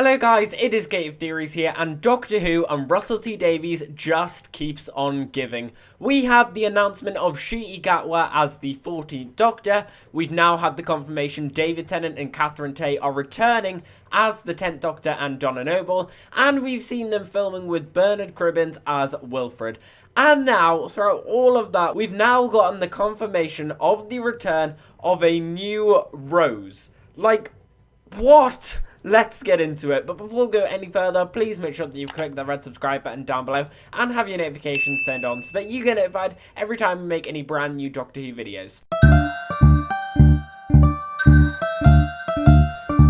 Hello guys, it is Gate of Theories here, and Doctor Who and Russell T Davies just keeps on giving. We had the announcement of Ncuti Gatwa as the 14th Doctor. We've now had the confirmation David Tennant and Catherine Tate are returning as the 10th Doctor and Donna Noble, and we've seen them filming with Bernard Cribbins as Wilfred. And now, throughout all of that, we've now gotten the confirmation of the return of a new Rose. Like, what? Let's get into it, but before we go any further, please make sure that you click the red subscribe button down below and have your notifications turned on so that you get notified every time we make any brand new Doctor Who videos.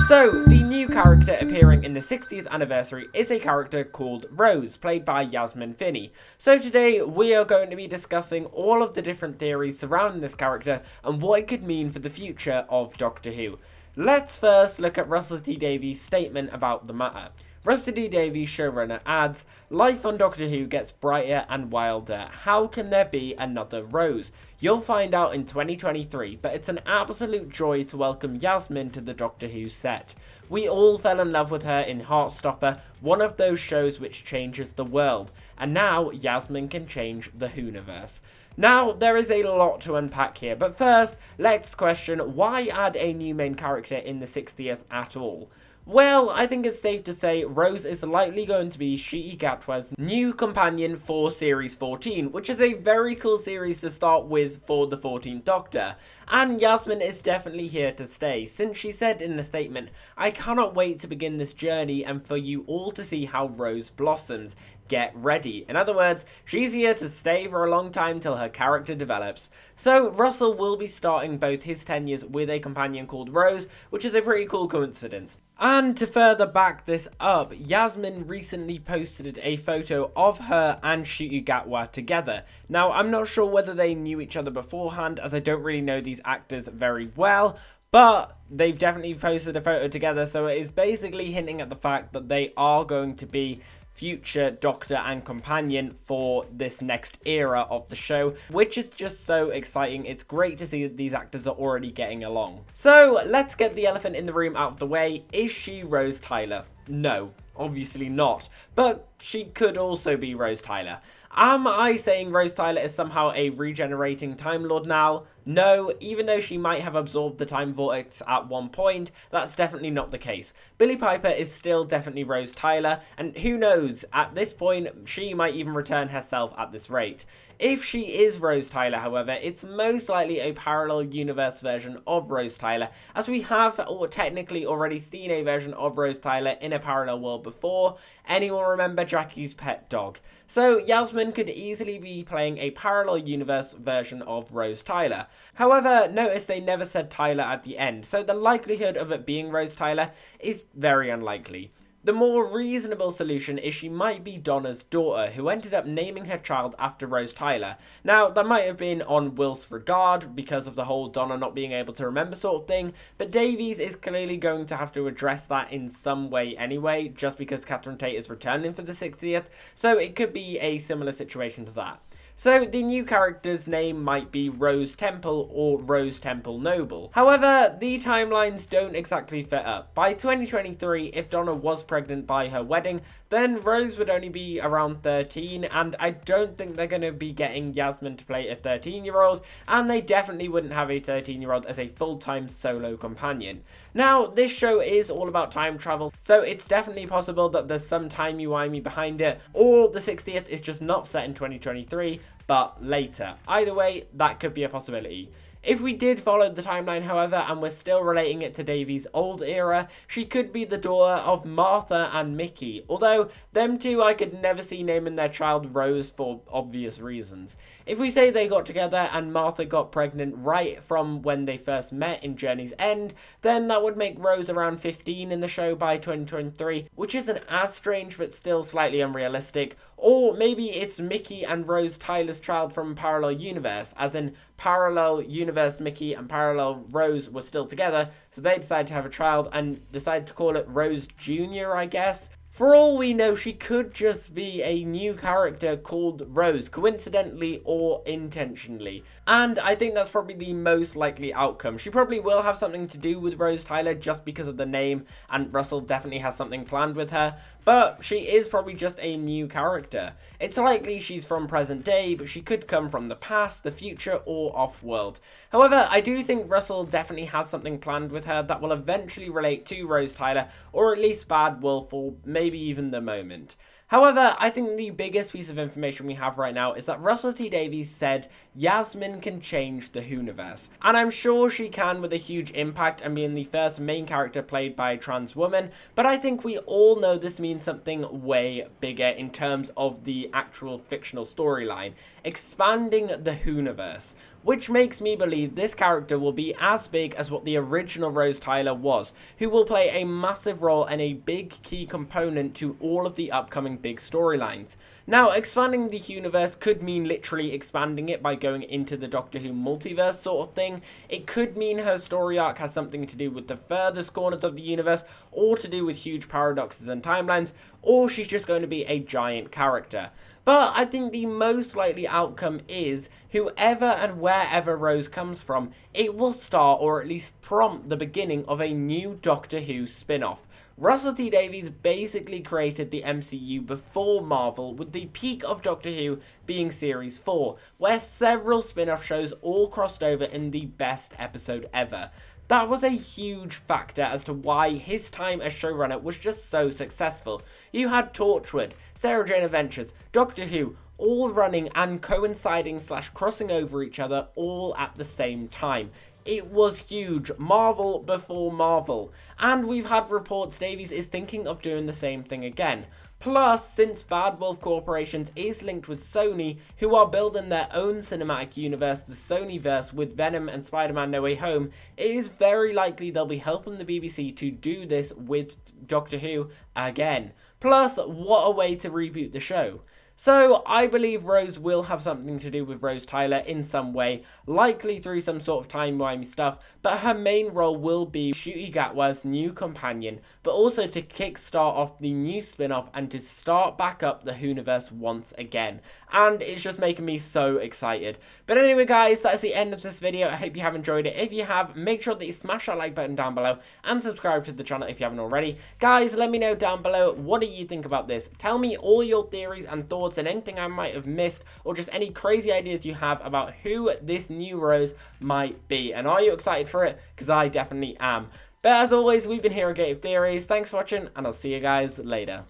So, the new character appearing in the 60th anniversary is a character called Rose, played by Yasmin Finney. So today, we are going to be discussing all of the different theories surrounding this character and what it could mean for the future of Doctor Who. Let's first look at Russell T Davies' statement about the matter. Russell T Davies, showrunner, adds, "Life on Doctor Who gets brighter and wilder. How can there be another Rose? You'll find out in 2023, but it's an absolute joy to welcome Yasmin to the Doctor Who set. We all fell in love with her in Heartstopper, one of those shows which changes the world. And now Yasmin can change the Whoniverse." Now, there is a lot to unpack here, but first, let's question why add a new main character in the 60th at all? Well, I think it's safe to say Rose is likely going to be Ncuti Gatwa's new companion for Series 14, which is a very cool series to start with for the 14th Doctor. And Yasmin is definitely here to stay, since she said in the statement, "I cannot wait to begin this journey and for you all to see how Rose blossoms. Get ready." In other words, she's here to stay for a long time till her character develops. So Russell will be starting both his tenures with a companion called Rose, which is a pretty cool coincidence. And to further back this up, Yasmin recently posted a photo of her and Ncuti Gatwa together. Now, I'm not sure whether they knew each other beforehand, as I don't really know these actors very well, but they've definitely posted a photo together, so it is basically hinting at the fact that they are going to be future Doctor and companion for this next era of the show, which is just so exciting. It's great to see that these actors are already getting along. So let's get the elephant in the room out of the way. Is she Rose Tyler? No, obviously not, but she could also be Rose Tyler. Am I saying Rose Tyler is somehow a regenerating Time Lord now? No, even though she might have absorbed the time vortex at one point, that's definitely not the case. Billie Piper is still definitely Rose Tyler, and who knows, at this point, she might even return herself at this rate. If she is Rose Tyler, however, it's most likely a parallel universe version of Rose Tyler, as we have technically already seen a version of Rose Tyler in a parallel world before. Anyone remember Jackie's pet dog? So Yasmin could easily be playing a parallel universe version of Rose Tyler. However, notice they never said Tyler at the end, so the likelihood of it being Rose Tyler is very unlikely. The more reasonable solution is she might be Donna's daughter, who ended up naming her child after Rose Tyler. Now, that might have been on whilst regard, because of the whole Donna not being able to remember sort of thing, but Davies is clearly going to have to address that in some way anyway, just because Catherine Tate is returning for the 60th, so it could be a similar situation to that. So the new character's name might be Rose Temple or Rose Temple Noble. However, the timelines don't exactly fit up. By 2023, if Donna was pregnant by her wedding, then Rose would only be around 13, and I don't think they're going to be getting Yasmin to play a 13-year-old, and they definitely wouldn't have a 13-year-old as a full-time solo companion. Now, this show is all about time travel, so it's definitely possible that there's some timey-wimey behind it, or the 60th is just not set in 2023, but later. Either way, that could be a possibility. If we did follow the timeline, however, and we're still relating it to Davies' old era, she could be the daughter of Martha and Mickey, although them two I could never see naming their child Rose for obvious reasons. If we say they got together and Martha got pregnant right from when they first met in Journey's End, then that would make Rose around 15 in the show by 2023, which isn't as strange but still slightly unrealistic. Or maybe it's Mickey and Rose Tyler's child from a parallel universe, as in parallel universe Mickey and parallel Rose were still together, so they decided to have a child and decided to call it Rose Jr., I guess. For all we know, she could just be a new character called Rose, coincidentally or intentionally. And I think that's probably the most likely outcome. She probably will have something to do with Rose Tyler just because of the name, and Russell definitely has something planned with her. But she is probably just a new character. It's likely she's from present day, but she could come from the past, the future, or off-world. However, I do think Russell definitely has something planned with her that will eventually relate to Rose Tyler, or at least Bad Wolf, or maybe even the moment. However, I think the biggest piece of information we have right now is that Russell T Davies said Yasmin can change the Hooniverse. And I'm sure she can with a huge impact and being the first main character played by a trans woman, but I think we all know this means something way bigger in terms of the actual fictional storyline, expanding the Hooniverse, which makes me believe this character will be as big as what the original Rose Tyler was, who will play a massive role and a big key component to all of the upcoming big storylines. Now, expanding the universe could mean literally expanding it by going into the Doctor Who multiverse sort of thing. It could mean her story arc has something to do with the furthest corners of the universe, or to do with huge paradoxes and timelines, or she's just going to be a giant character. But I think the most likely outcome is, whoever and wherever Rose comes from, it will start or at least prompt the beginning of a new Doctor Who spin-off. Russell T Davies basically created the MCU before Marvel, with the peak of Doctor Who being Series 4, where several spin-off shows all crossed over in the best episode ever. That was a huge factor as to why his time as showrunner was just so successful. You had Torchwood, Sarah Jane Adventures, Doctor Who, all running and coinciding / crossing over each other all at the same time. It was huge. Marvel before Marvel. And we've had reports Davies is thinking of doing the same thing again. Plus, since Bad Wolf Corporations is linked with Sony, who are building their own cinematic universe, the Sonyverse, with Venom and Spider-Man No Way Home, it is very likely they'll be helping the BBC to do this with Doctor Who again. Plus, what a way to reboot the show. So, I believe Rose will have something to do with Rose Tyler in some way, likely through some sort of timey-wimey stuff, but her main role will be Ncuti Gatwa's new companion, but also to kickstart off the new spin-off and to start back up the Hooniverse once again. And it's just making me so excited. But anyway guys, that's the end of this video. I hope you have enjoyed it. If you have, make sure that you smash that like button down below and subscribe to the channel if you haven't already. Guys, let me know down below, what do you think about this? Tell me all your theories and thoughts and anything I might have missed, or just any crazy ideas you have about who this new Rose might be. And are you excited for it? Because I definitely am. But as always, we've been here at Creative Theories. Thanks for watching, and I'll see you guys later.